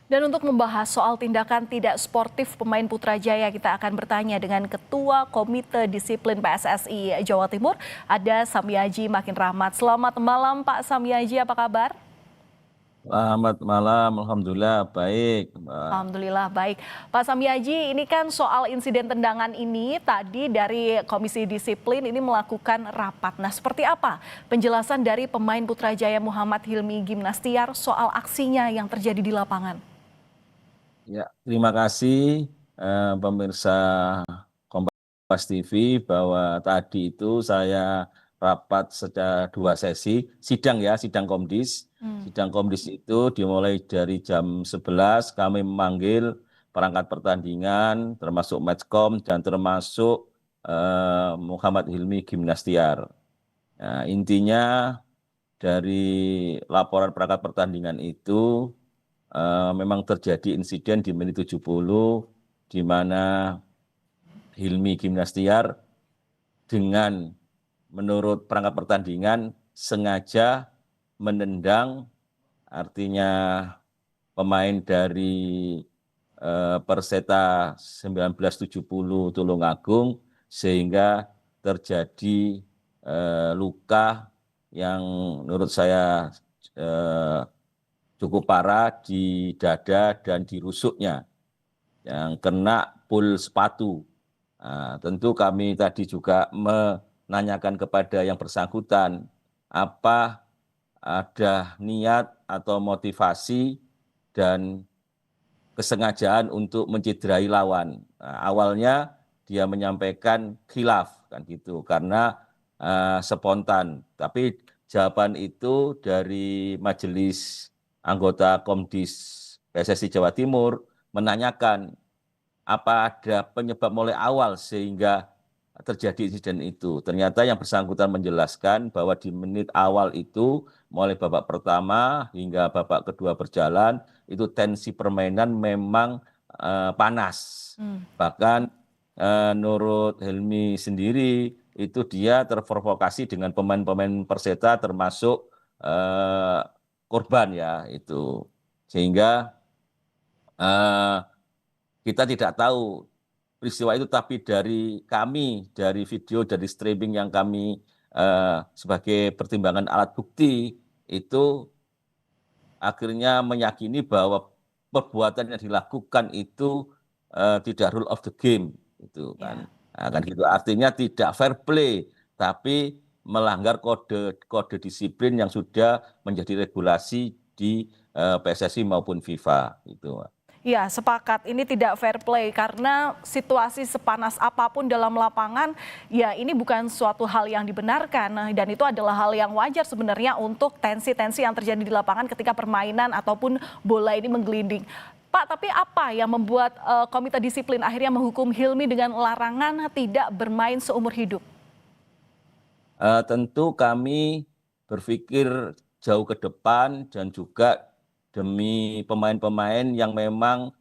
Dan untuk membahas soal tindakan tidak sportif pemain Putrajaya, kita akan bertanya dengan Ketua Komite Disiplin PSSI Jawa Timur, ada Samyaji Makin Rahmat. Selamat malam Pak Samyaji, apa kabar? Selamat malam, Alhamdulillah baik, Mbak. Alhamdulillah baik. Pak Samyaji, ini kan soal insiden tendangan ini tadi dari Komisi Disiplin ini melakukan rapat. Nah, seperti apa penjelasan dari pemain Putrajaya Muhammad Hilmi Gimnastiar soal aksinya yang terjadi di lapangan? Ya, terima kasih pemirsa Kompas TV bahwa tadi itu saya rapat secara 2 sesi, sidang Komdis. Sidang Komdis itu dimulai dari jam 11, kami memanggil perangkat pertandingan, termasuk Matchcom dan termasuk Muhammad Hilmi Gimnastiar. Nah, intinya dari laporan perangkat pertandingan itu memang terjadi insiden di menit 70 di mana Hilmi Gimnastiar dengan menurut perangkat pertandingan sengaja menendang, artinya pemain dari Perseta 1970 Tulungagung, sehingga terjadi luka yang menurut saya cukup parah di dada dan di rusuknya yang kena pul sepatu. Nah, tentu kami tadi juga menanyakan kepada yang bersangkutan apa ada niat atau motivasi dan kesengajaan untuk mencederai lawan. Nah, awalnya dia menyampaikan khilaf kan gitu karena spontan, tapi jawaban itu dari majelis anggota Komdis PSSI Jawa Timur menanyakan apa ada penyebab mulai awal sehingga terjadi insiden itu. Ternyata yang bersangkutan menjelaskan bahwa di menit awal itu, mulai babak pertama hingga babak kedua berjalan, itu tensi permainan memang panas. Bahkan menurut Helmi sendiri, itu dia terprovokasi dengan pemain-pemain Perseta termasuk korban ya itu. Sehingga eh, kita tidak tahu peristiwa itu, tapi dari kami, dari video, dari streaming yang kami sebagai pertimbangan alat bukti, itu akhirnya meyakini bahwa perbuatan yang dilakukan itu tidak rule of the game, itu kan. Ya. Nah, kan gitu. Artinya tidak fair play, tapi melanggar kode kode disiplin yang sudah menjadi regulasi di PSSI maupun FIFA, itu. Ya, sepakat. Ini tidak fair play karena situasi sepanas apapun dalam lapangan, ya ini bukan suatu hal yang dibenarkan. Nah, dan itu adalah hal yang wajar sebenarnya untuk tensi-tensi yang terjadi di lapangan ketika permainan ataupun bola ini menggelinding. Pak, tapi apa yang membuat Komite Disiplin akhirnya menghukum Hilmi dengan larangan tidak bermain seumur hidup? Tentu kami berpikir jauh ke depan dan juga demi pemain-pemain yang memang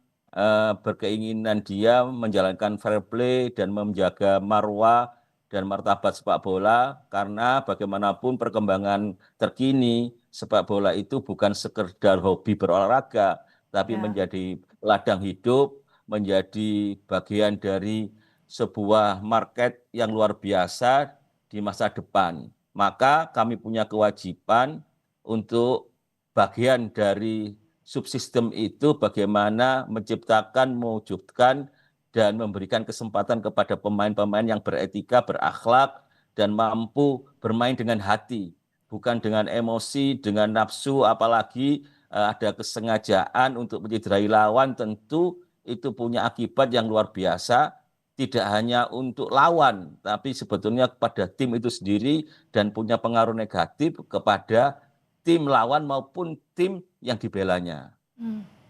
berkeinginan dia menjalankan fair play dan menjaga marwah dan martabat sepak bola, karena bagaimanapun perkembangan terkini sepak bola itu bukan sekedar hobi berolahraga, tapi Ya. menjadi ladang hidup, menjadi bagian dari sebuah market yang luar biasa di masa depan. Maka kami punya kewajiban untuk bagian dari subsistem itu bagaimana menciptakan, mewujudkan, dan memberikan kesempatan kepada pemain-pemain yang beretika, berakhlak, dan mampu bermain dengan hati, bukan dengan emosi, dengan nafsu, apalagi ada kesengajaan untuk mencederai lawan. Tentu itu punya akibat yang luar biasa, tidak hanya untuk lawan, tapi sebetulnya kepada tim itu sendiri dan punya pengaruh negatif kepada tim lawan maupun tim yang dibelanya.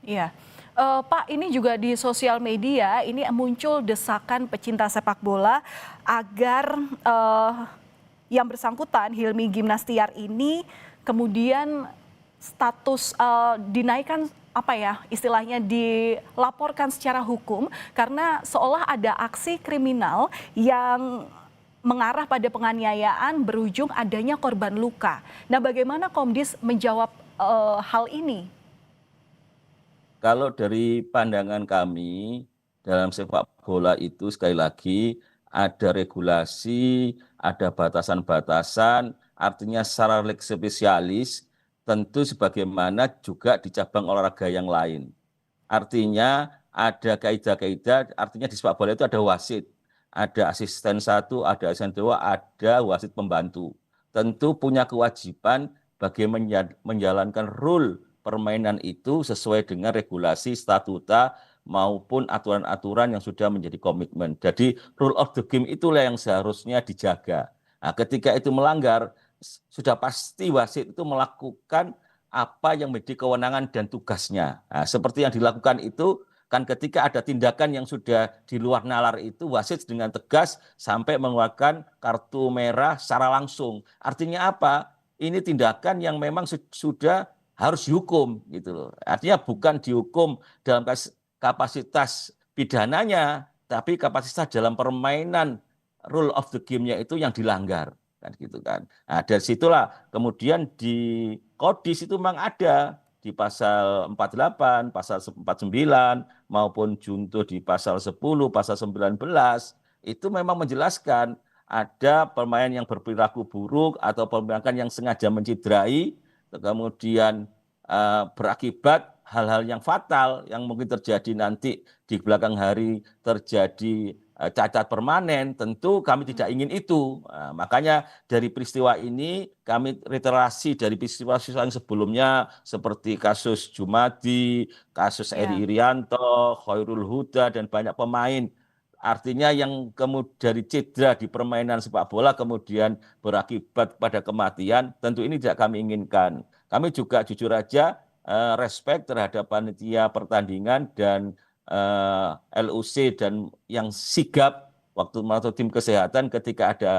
Iya. Pak, ini juga di sosial media ini muncul desakan pecinta sepak bola agar yang bersangkutan Hilmi Gimnastiar ini kemudian status dinaikkan, apa ya istilahnya, dilaporkan secara hukum karena seolah ada aksi kriminal yang mengarah pada penganiayaan berujung adanya korban luka. Nah, bagaimana Komdis menjawab hal ini? kalau dari pandangan kami dalam sepak bola itu sekali lagi ada regulasi, ada batasan-batasan, artinya secara leg spesialis tentu sebagaimana juga di cabang olahraga yang lain. Artinya ada kaidah-kaidah, artinya di sepak bola itu ada wasit, ada asisten satu, ada asisten dua, ada wasit pembantu. Tentu punya kewajiban bagaimana menjalankan rule permainan itu sesuai dengan regulasi statuta maupun aturan-aturan yang sudah menjadi komitmen. Jadi rule of the game itulah yang seharusnya dijaga. Nah, ketika itu melanggar, sudah pasti wasit itu melakukan apa yang menjadi kewenangan dan tugasnya. Nah, seperti yang dilakukan itu kan ketika ada tindakan yang sudah di luar nalar itu wasit dengan tegas sampai mengeluarkan kartu merah secara langsung. Artinya apa? Ini tindakan yang memang sudah harus dihukum gitu loh. Artinya bukan dihukum dalam kapasitas pidananya, tapi kapasitas dalam permainan rule of the game-nya itu yang dilanggar kan gitu kan. Nah, dari situlah kemudian di Kodis itu memang ada di pasal 48, pasal 49 maupun junto di pasal 10, pasal 19 itu memang menjelaskan ada pemain yang berperilaku buruk atau pemain yang sengaja menciderai kemudian berakibat hal-hal yang fatal yang mungkin terjadi nanti di belakang hari terjadi cacat permanen, tentu kami tidak ingin itu. Nah, makanya dari peristiwa ini kami reiterasi dari peristiwa-peristiwa yang sebelumnya seperti kasus Jumadi, kasus Eri Irianto, Khairul Huda dan banyak pemain. Artinya yang kemudian dari cedera di permainan sepak bola kemudian berakibat pada kematian, tentu ini tidak kami inginkan. Kami juga jujur aja respect terhadap panitia pertandingan dan LUC dan yang sigap waktu atau tim kesehatan ketika ada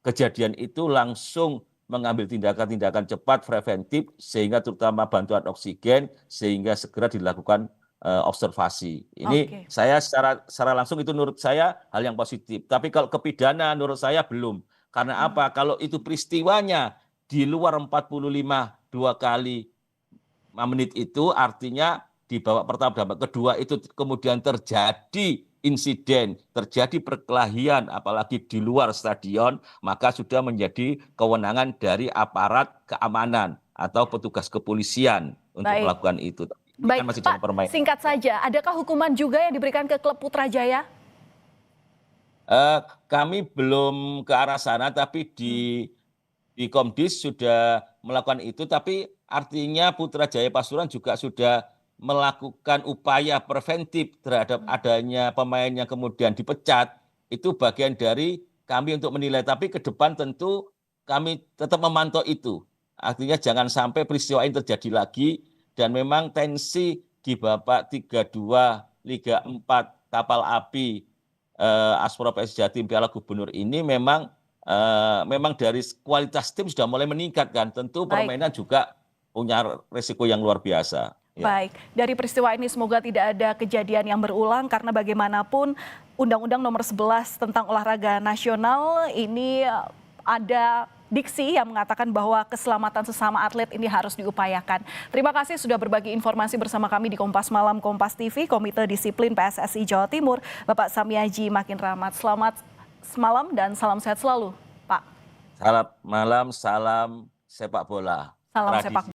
kejadian itu langsung mengambil tindakan-tindakan cepat preventif sehingga terutama bantuan oksigen sehingga segera dilakukan observasi. Ini saya secara langsung itu menurut saya hal yang positif. Tapi kalau kepidana menurut saya belum. Karena apa? Kalau itu peristiwanya di luar 45 2 kali 5 menit itu artinya di babak pertama dan babak kedua itu kemudian terjadi insiden, terjadi perkelahian apalagi di luar stadion, maka sudah menjadi kewenangan dari aparat keamanan atau petugas kepolisian untuk melakukan itu. Ini Baik, kan masih Pak, dalam permainan. singkat saja, adakah hukuman juga yang diberikan ke klub Putrajaya? Kami belum ke arah sana, tapi di Komdis sudah melakukan itu, tapi artinya Putrajaya Pasuruan juga sudah melakukan upaya preventif terhadap adanya pemain yang kemudian dipecat. Itu bagian dari kami untuk menilai, tapi ke depan tentu kami tetap memantau itu. Artinya jangan sampai peristiwa ini terjadi lagi dan memang tensi di babak 32 Liga 4 Kapal Api Aspro PS Jatim Piala Gubernur ini memang dari kualitas tim sudah mulai meningkat kan. Tentu permainan juga punya resiko yang luar biasa. Ya. Baik, dari peristiwa ini semoga tidak ada kejadian yang berulang karena bagaimanapun Undang-Undang Nomor 11 tentang Olahraga Nasional ini ada diksi yang mengatakan bahwa keselamatan sesama atlet ini harus diupayakan. Terima kasih sudah berbagi informasi bersama kami di Kompas Malam Kompas TV, Komite Disiplin PSSI Jawa Timur, Bapak Samiaji Makin Rahmat. Selamat malam dan salam sehat selalu, Pak. Salam malam, salam sepak bola. Salam sepak bola.